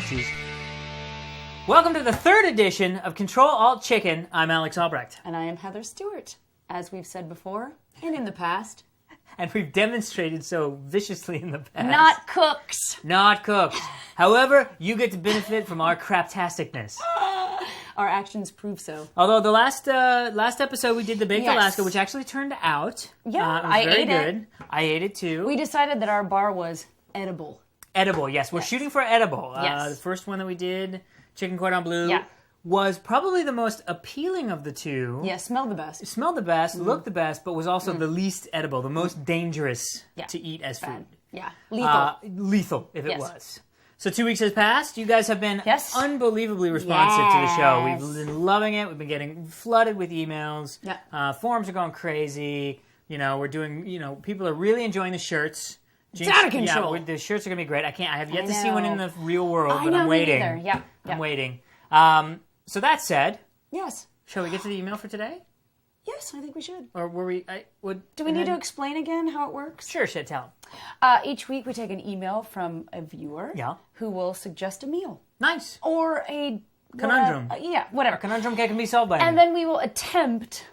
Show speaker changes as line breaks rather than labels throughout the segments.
cheese. Welcome to the third edition of Ctrl Alt Chicken. I'm Alex Albrecht.
And I am Heather Stewart. As we've said before, and in the past.
And we've demonstrated so viciously in the past.
Not cooks.
Not cooks. However, you get to benefit from our craptasticness.
Our actions prove so.
Although the last episode we did the Baked Alaska, which actually turned out.
Yeah,
it was
I
very
ate
good.
it.
I ate it too.
We decided that our bar was edible.
Edible, yes. We're shooting for edible.
Yes.
The first one that we did, Chicken Cordon Bleu, was probably the most appealing of the two.
Yeah, smelled the best.
It smelled the best, looked the best, but was also the least edible, the most dangerous to eat as food.
Yeah, lethal.
Lethal, if it was. So 2 weeks has passed. You guys have been unbelievably responsive to the show. We've been loving it. We've been getting flooded with emails.
Yeah.
Forums are going crazy. You know, we're doing, people are really enjoying the shirts.
It's out of control.
Yeah, the shirts are going to be great. I have yet to see one in the real world, but
know,
I'm waiting.
Me neither. Yeah.
I'm waiting. So that said, shall we get to the email for today?
Yes, I think we should.
Or were we?
Do we need to explain again how it works?
Sure, tell.
Each week we take an email from a viewer who will suggest a meal.
Nice.
Or a
conundrum.
Whatever.
A conundrum that can be solved by
And then we will attempt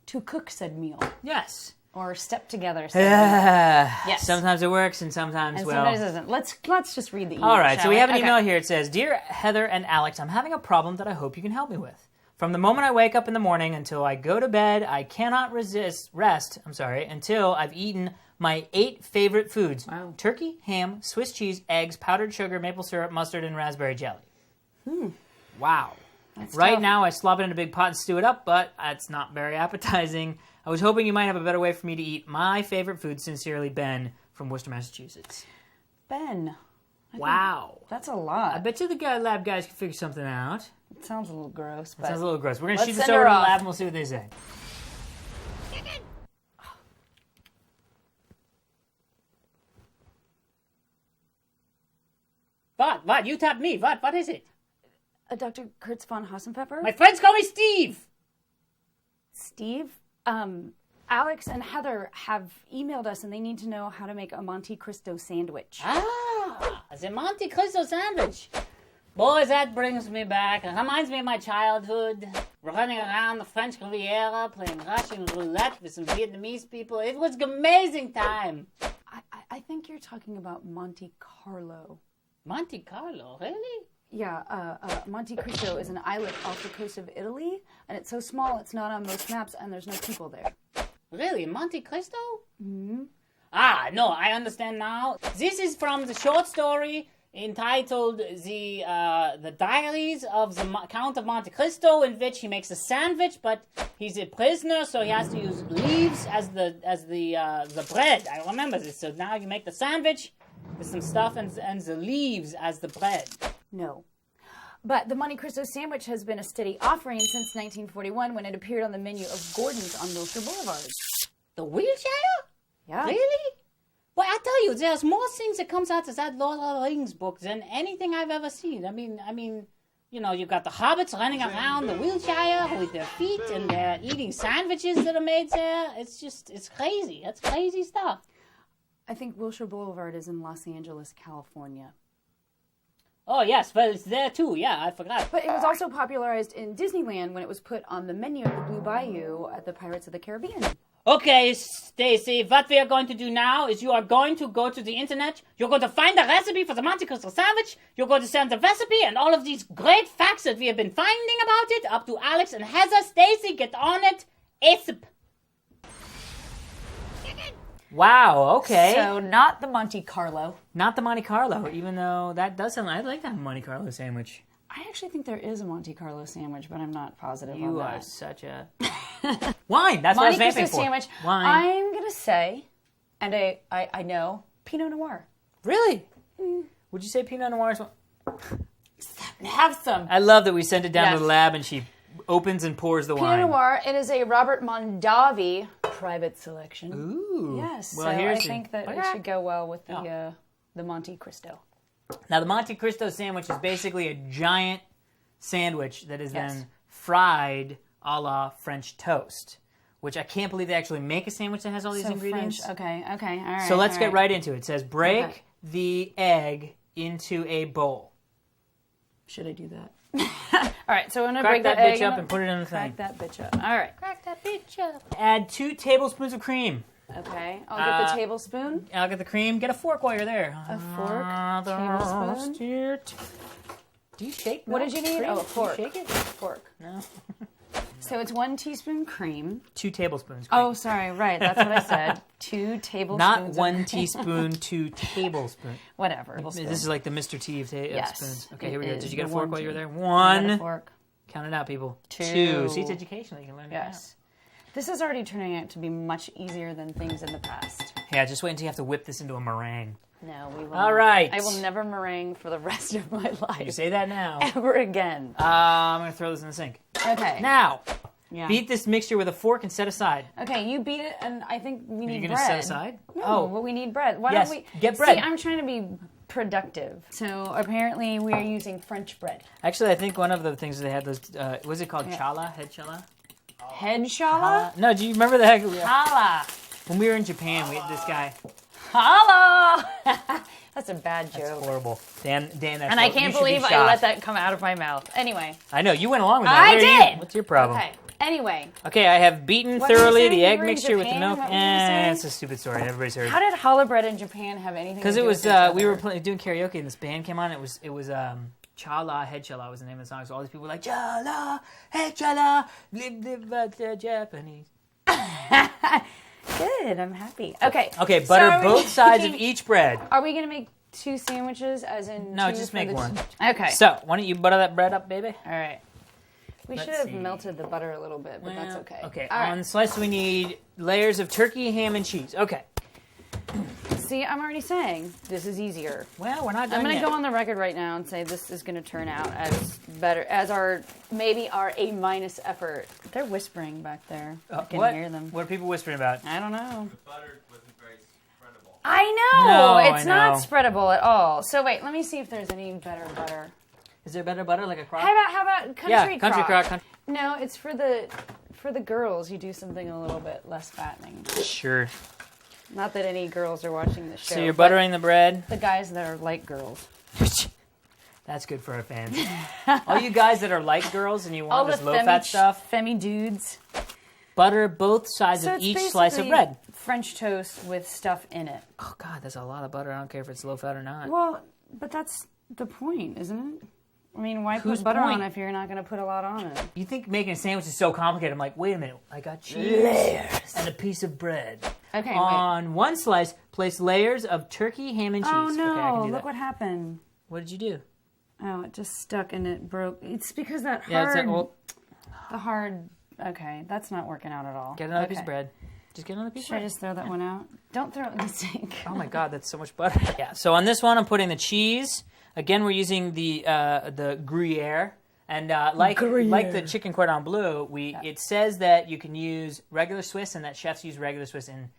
to cook said meal.
Yes.
Or step together. Yes.
Sometimes it works and sometimes,
sometimes it doesn't. Let's just read the email.
All right, so we have an email here. It says, Dear Heather and Alex, I'm having a problem that I hope you can help me with. From the moment I wake up in the morning until I go to bed, I cannot rest until I've eaten my 8 favorite foods.
Wow.
Turkey, ham, Swiss cheese, eggs, powdered sugar, maple syrup, mustard, and raspberry jelly. Wow.
That's
right
tough.
now I slop it in a big pot and stew it up, but it's not very appetizing. I was hoping you might have a better way for me to eat my favorite food. Sincerely, Ben from Worcester, Massachusetts.
Ben.
Wow.
That's a lot.
I bet you the lab guys can figure something out.
It sounds a little gross.
It sounds a little gross. We're going to shoot this
send
over
her
to the
off.
lab and we'll see what they say. What? You tapped me. What is it?
Dr. Kurtz von Hassenpfeffer?
My friends call me Steve.
Steve? Alex and Heather have emailed us and they need to know how to make a Monte Cristo sandwich.
The Monte Cristo sandwich. Boy, that brings me back. It reminds me of my childhood. Running around the French Riviera, playing Russian roulette with some Vietnamese people. It was an amazing time.
I think you're talking about Monte Carlo.
Monte Carlo? Really?
Yeah, Monte Cristo is an islet off the coast of Italy, and it's so small it's not on most maps, and there's no people there.
Really? Monte Cristo?
Mm-hmm.
No, I understand now. This is from the short story entitled The Diaries of the Count of Monte Cristo, in which he makes a sandwich, but he's a prisoner, so he has to use leaves as the bread. I remember this. So now you make the sandwich with some stuff and the leaves as the bread.
No. But the Monte Cristo sandwich has been a steady offering since 1941 when it appeared on the menu of Gordon's on Wilshire Boulevard.
The wheelchair?
Yeah.
Really? Well, I tell you, there's more things that comes out of that Lord of the Rings book than anything I've ever seen. I mean, you've got the hobbits running around the wheelchair with their feet, and they're eating sandwiches that are made there. It's crazy. That's crazy stuff.
I think Wilshire Boulevard is in Los Angeles, California.
Oh, yes, well, it's there too. Yeah, I forgot.
But it was also popularized in Disneyland when it was put on the menu at the Blue Bayou at the Pirates of the Caribbean.
Okay, Stacy, what we are going to do now is you are going to go to the internet. You're going to find the recipe for the Monte Cristo sandwich. You're going to send the recipe and all of these great facts that we have been finding about it up to Alex and Heather. Stacy, get on it ASAP. Wow, okay.
So not the Monte Carlo.
Not the Monte Carlo, even though that does sound... I like that Monte Carlo sandwich.
I actually think there is a Monte Carlo sandwich, but I'm not positive on that.
You are such a... Wine! That's what I was vamping for.
Monte Cristo sandwich.
Wine.
I'm going to say, and I know, Pinot Noir.
Really? Would you say Pinot Noir is one?
Have some.
I love that we send it down to the lab and she opens and pours the wine.
Pinot Noir, it is a Robert Mondavi private selection.
Ooh.
Yes,
well,
so
here's
I think that it should go well with the Monte Cristo.
Now, the Monte Cristo sandwich is basically a giant sandwich that is then fried a la French toast, which I can't believe they actually make a sandwich that has all these ingredients.
French, okay, all right.
So let's get right into it. It says break the egg into a bowl.
Should I do that? All right, so I'm gonna
Crack
break
that
the egg
bitch up and put it in the thing.
Crack that bitch up. All right.
Crack that bitch up. Add 2 tablespoons of cream.
Okay, I'll get the tablespoon.
I'll get the cream. Get a fork while you're there.
A fork, tablespoon.
Do you shake milk?
What did you need?
Cream?
Oh, a fork.
Do you shake it?
Fork.
No.
So it's 1 teaspoon cream.
2 tablespoons. Cream.
Oh, sorry. Right, that's what I said. 2 tablespoons.
Not 1 teaspoon, 2 tablespoons.
Whatever.
This is like the Mr. T of spoons. Okay, here we go. Did you get a fork while you were there?
I got
1.
a fork.
Count it out, people.
2.
See, it's educational. You can learn it
Yes. This is already turning out to be much easier than things in the past.
Yeah, just wait until you have to whip this into a meringue.
No, we will
All
not.
right.
I will never meringue for the rest of my life.
You say that now.
Ever again.
I'm going to throw this in the sink.
Okay.
Now,
Yeah.
beat this mixture with a fork and set aside.
Okay, you beat it, and I think we need
You're
bread.
going to set aside?
No, but we need bread. Why
Yes,
don't we
get bread.
See, I'm trying to be productive. So apparently we are using French bread.
Actually, I think one of the things they had was, was it called challah? Head challah?
Head challah?
No, do you remember the heck?
Challah.
When we were in Japan, we had this guy.
Challah. That's a bad joke.
That's horrible. Dan, that's
And I can't believe I let that come out of my mouth. Anyway.
I know, you went along with that.
I
What are you-
did.
What's your problem?
Okay. Anyway.
Okay, I have beaten
What were you
thoroughly
saying?
the
You
egg
were in
mixture with the
Japan?
milk.
What were you saying?
It's a stupid story. Everybody's heard.
How did challah bread in Japan have anything to do
Because
with
it was
each other?
we were doing karaoke and this band came on. It was Challah, Head Challah was the name of the song. So all these people were like Challah, Head Challah, live the Japanese.
Good, I'm happy. Okay.
Okay, butter
so
both sides of each bread.
Are we going to make 2 sandwiches as in
No,
2
just
for
make
the
one.
Okay.
So why don't you butter that bread up, baby?
All right. We
Let's
should have
see.
melted the butter a little bit, but that's okay.
Okay,
All
on
right.
slice we need layers of turkey, ham, and cheese. Okay.
See, I'm already saying this is easier.
Well, we're not done
I'm going
yet.
to go on the record right now and say this is going to turn out as better as our maybe our A- effort. They're whispering back there. I can
what?
hear them.
What are people whispering about?
I don't know.
The butter wasn't very spreadable.
I know.
No,
It's
I
not
know.
spreadable at all. So wait, let me see if there's any better butter.
Is there better butter, like a crock?
How about country
country
crock?
crock.
No, it's for the girls. You do something a little bit less fattening.
Sure.
Not that any girls are watching this show.
So you're
but
buttering the bread.
the guys that are like girls.
That's good for our fans. All you guys that are like girls and you
All
want
the
this low-fat stuff,
femi dudes.
butter both sides
So
of
it's
each slice of
basically
bread.
French toast with stuff in it.
Oh, God, that's a lot of butter. I don't care if it's low-fat or not.
Well, but that's the point, isn't it? I mean, why
Whose
put butter
point?
on if you're not going to put a lot on it?
You think making a sandwich is so complicated. I'm like, wait a minute. I got cheese and a piece of bread.
Okay,
On one slice, place layers of turkey, ham, and cheese.
Oh no!
Okay, I can do
Look
that.
what happened.
What did you do?
Oh, it just stuck and it broke. It's because that hard.
Yeah, it's well,
the hard. Okay, that's not working out at all.
get another
okay.
piece of bread. Just get another piece
Should
of
I
bread.
just throw that one out? Don't throw it in the sink.
Oh my God, that's so much butter. Yeah. So on this one, I'm putting the cheese. Again, we're using the gruyere, and like the chicken cordon bleu, it says that you can use regular Swiss and that chefs use regular Swiss in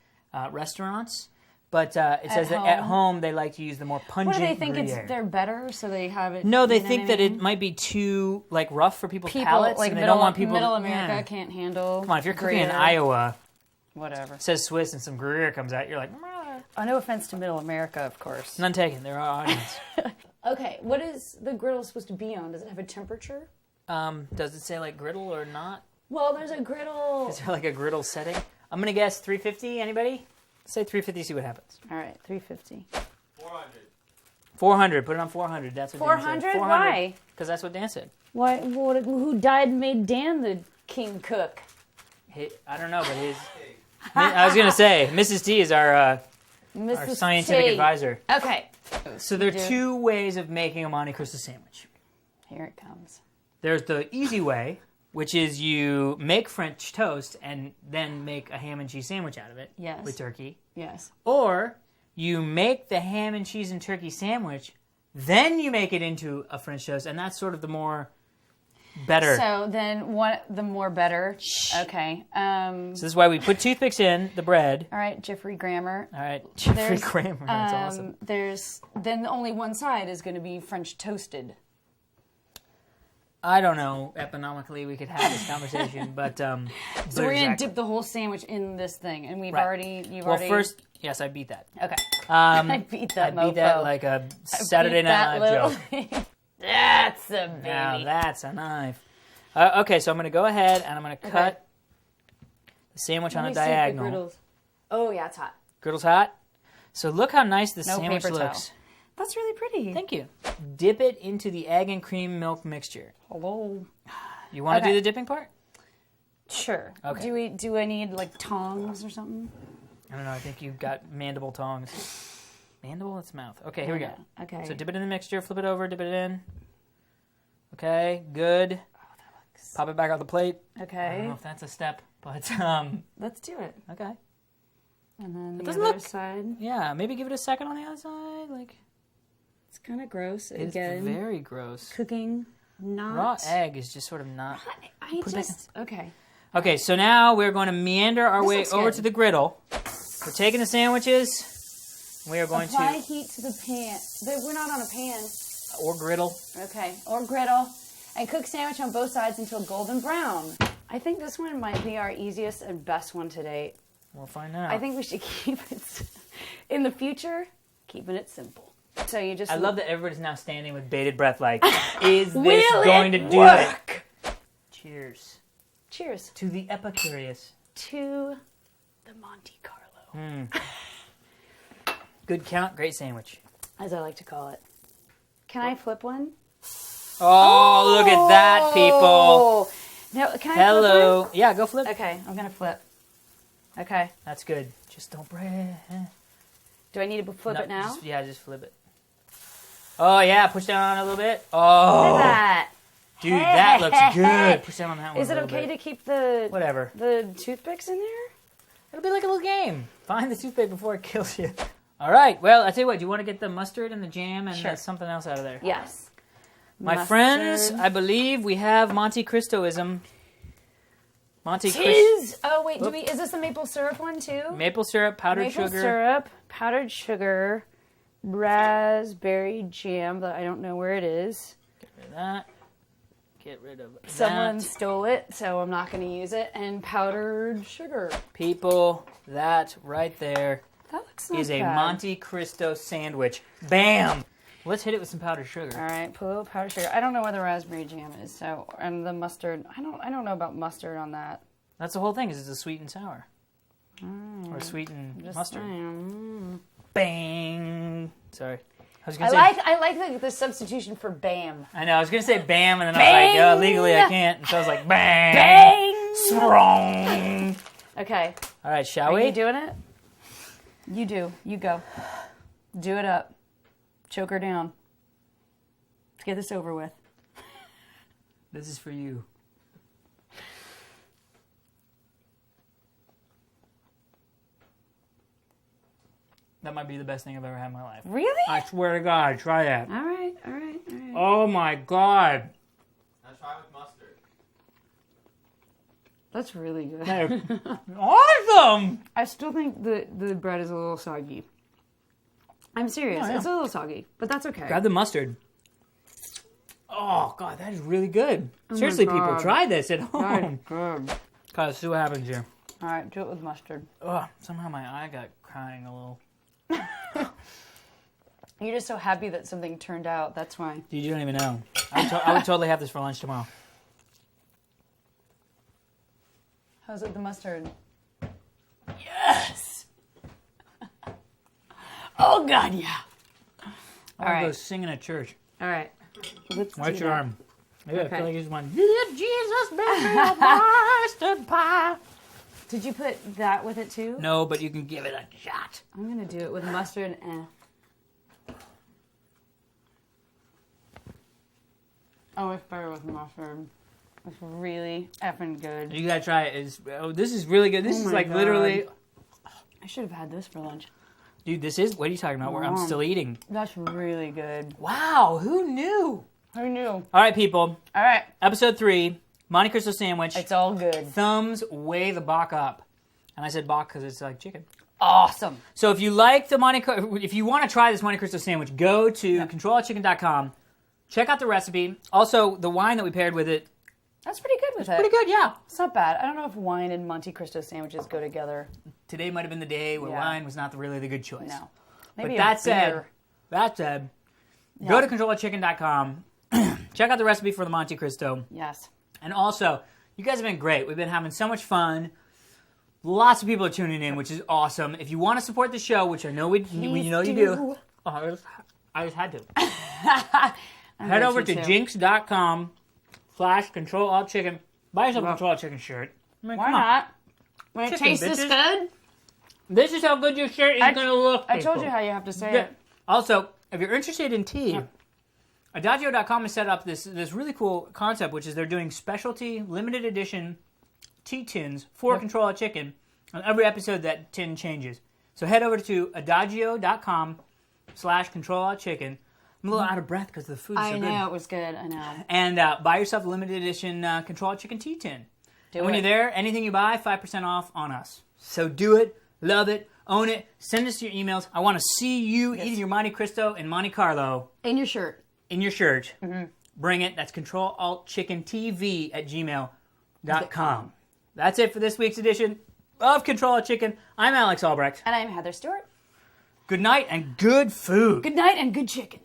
restaurants. But it says that at home they like to use the more pungent
What do they think?
gruyere.
They're better, so they have it.
No, they
you know
think
what
that
I
it
mean?
might be too rough for people's
people
palates,
like
and they
middle,
don't want people.
middle America
Yeah.
can't handle.
Come on, if you're cooking in
gruyere.
Iowa,
Whatever.
it says Swiss and some gruyere comes out, you're like,
Oh, no offense to Middle America, of course.
none taken. There are audience.
Okay, what is the griddle supposed to be on? Does it have a temperature?
Does it say like griddle or not?
Well, there's a griddle.
Is there like a griddle setting? I'm gonna guess 350. Anybody? Say 350. See what happens.
All right, 350.
400.
400. Put it on 400. That's what Dan
400?
said.
Why?
Because that's what Dan said.
Why? Who died and made Dan the king cook?
I don't know, but his. I was gonna say Mrs. T is our
Mrs.
scientific
T.
advisor.
Okay.
So there are 2 ways of making a Monte Cristo sandwich.
Here it comes.
There's the easy way, which is you make French toast and then make a ham and cheese sandwich out of it.
Yes.
With turkey.
Yes.
Or you make the ham and cheese and turkey sandwich, then you make it into a French toast, and that's sort of the more better.
So then, the more better. Okay.
So this is why we put toothpicks in the bread.
All right, Jeffrey Grammer.
All right, Jeffrey
There's,
Kramer. That's awesome.
There's then only one side is going to be French toasted.
I don't know. Economically, we could have this conversation, but
So we're going to dip the whole sandwich in this thing, and we've
Right.
already.
Well, first, yes, I beat that.
Okay.
I
I beat that.
beat that like a Saturday Night Live joke.
Yeah, That's a baby.
Now that's a knife. Okay, so I'm going to go ahead and I'm going to cut the sandwich on a diagonal.
Griddles. Oh, yeah, it's hot.
Griddle's hot. So look how nice the
No
sandwich
paper towel.
looks.
That's really pretty.
Thank you. Dip it into the egg and cream milk mixture.
Hello.
You want to
Okay.
do the dipping part?
Sure.
Okay.
Do I need like tongs or something?
I don't know. I think you've got mandible tongs. Mandible? It's mouth. Okay, here we go.
Okay.
So dip it in the mixture, flip it over, dip it in. Okay, good. Pop it back on the plate. I don't
Okay.
know if that's a step, but
Let's do it.
okay.
And then the
doesn't
other
look-
side.
Yeah, maybe give it a second on the other side. Like
It's kind of gross.
it's
Again,
very gross.
cooking. Not.
Raw egg is just sort of not.
I
Put it back
just. Okay.
Okay, so now we're going to meander our way
looks
over
good.
to the griddle. We're taking the sandwiches. We are going
Apply
to
heat to the pan. We're not on a pan.
or griddle.
Okay. Or griddle. And cook sandwich on both sides until golden brown. I think this one might be our easiest and best one to date.
We'll find out.
I think we should keep it in the future, keeping it simple. So you just
I love that everybody's now standing with bated breath like, is this
Will
going
it
to do
work?
it? Cheers.
Cheers
To the Epicurious.
to the Monte Carlo,
Good count, great sandwich.
as I like to call it. Can I flip one?
Oh, look at that, people.
Oh. No, can I flip
Hello. Yeah, go flip.
one? Okay, I'm gonna flip. Okay.
That's good. Just don't break.
Do I need to flip it now?
Just flip it. Oh, yeah, push down on it a little bit. Oh.
Look at that.
Dude, that looks good. Push down on that one.
Is it okay to keep the
Whatever.
toothpicks in there?
It'll be like a little game. Find the toothpick before it kills you. All right. Well, I tell you what. Do you want to get the mustard and the jam and
Sure.
something else out of there?
Yes.
My
Mustard.
friends, I believe we have Monte Cristoism. Monte Cristo.
Tis. Oh wait, is this the maple syrup one too?
Maple syrup, powdered
Maple
sugar.
syrup, powdered sugar, raspberry jam that I don't know where it is.
Get rid of that. Get rid of
Someone
that.
stole it, so I'm not going to use it. And powdered sugar.
People, that right there
That looks not
is a
bad.
Monte Cristo sandwich. Bam! Let's hit it with some powdered sugar.
All right, put a little powdered sugar. I don't know where the raspberry jam is, so and the mustard. I don't know about mustard on that.
That's the whole thing. Is it's a sweet and sour, or sweet and
Just
mustard.
saying.
Bang! Sorry, I was gonna say.
I like the substitution for bam.
I know. I was gonna say bam, and then I was like, oh, legally I can't. And so I was like, bang!
Bang!
Strong.
Okay.
All right, shall
Are
we?
you doing it? You do. You go. Do it up. Choke her down. Let's get this over with.
This is for you. That might be the best thing I've ever had in my life.
Really?
I swear to God, try that.
All right. All right. All right.
Oh my God.
Now try with mustard.
That's really good.
Hey, awesome!
I still think the bread is a little soggy. I'm serious.
Oh, yeah.
It's a little soggy, but that's okay.
Grab the mustard. Oh God, that is really good. Seriously, people,
God.
try this at
That
home.
is good.
God, let's see what happens here.
All right, do it with mustard.
Oh, somehow my eye got crying a little.
You're just so happy that something turned out. That's why.
Dude, you don't even know. I would totally have this for lunch tomorrow.
How's it, the mustard?
Yes!
Oh, God, yeah.
I
All
want to go
right.
sing in a church.
All right. Let's
Watch
do
your
that.
arm. Maybe I
Okay.
feel like it's one. Did Jesus make me a bastard pie?
Did you put that with it, too?
No, but you can give it a shot.
I'm going to do it with mustard. Oh, it's better with mustard. It's really effing good.
You gotta try it. This is really good. This
Oh
is
my
like
God.
literally,
I should have had this for lunch.
dude. This is. What are you talking about? Where I'm
Mom.
still eating.
That's really good.
Wow, who knew?
Who knew?
All right, people.
All right.
Episode 3, Monte Cristo sandwich.
It's all good.
Thumbs way the bok up, and I said bok because it's like chicken.
Awesome.
So if you like the if you want to try this Monte Cristo sandwich, go to ctrl.chicken.com. Check out the recipe. Also, the wine that we paired with it.
That's pretty good with it.
Pretty good, yeah.
It's not bad. I don't know if wine and Monte Cristo sandwiches go together.
Today might have been the day where
Yeah.
wine was not really the good choice.
No.
But
Maybe
that
a beer.
said, go to ctrl.chicken.com. Check out the recipe for the Monte Cristo.
Yes.
And also, you guys have been great. We've been having so much fun. Lots of people are tuning in, which is awesome. If you want to support the show, which I know we know you do. Oh, I just had to. Head over to jinx.com/control-alt-chicken. Buy yourself a Control-Alt-Chicken shirt. I mean,
Why not? When it
Chicken,
tastes this
bitches.
good.
This is how good your shirt is going to look.
I told
people.
you how you have to say
Yeah.
it.
Also, if you're interested in tea, Adagio.com has set up this really cool concept, which is they're doing specialty, limited edition tea tins for Control-Alt-Chicken. On every episode, that tin changes. So head over to Adagio.com/control-alt-chicken. I'm a little out of breath because the food is so good.
I know, it was good. I know.
And buy yourself a limited edition Control-Alt-Chicken tea tin. And when
it.
you're there, anything you buy, 5% off on us. So do it, love it, own it, send us your emails. I want to see you eating your Monte Cristo in Monte Carlo.
In your shirt.
In your shirt. Mm-hmm. Bring it. That's control-alt-chicken-tv@gmail.com. That's it for this week's edition of Control-Alt-Chicken. I'm Alex Albrecht.
And I'm Heather Stewart.
Good night and good food.
Good night and good chicken.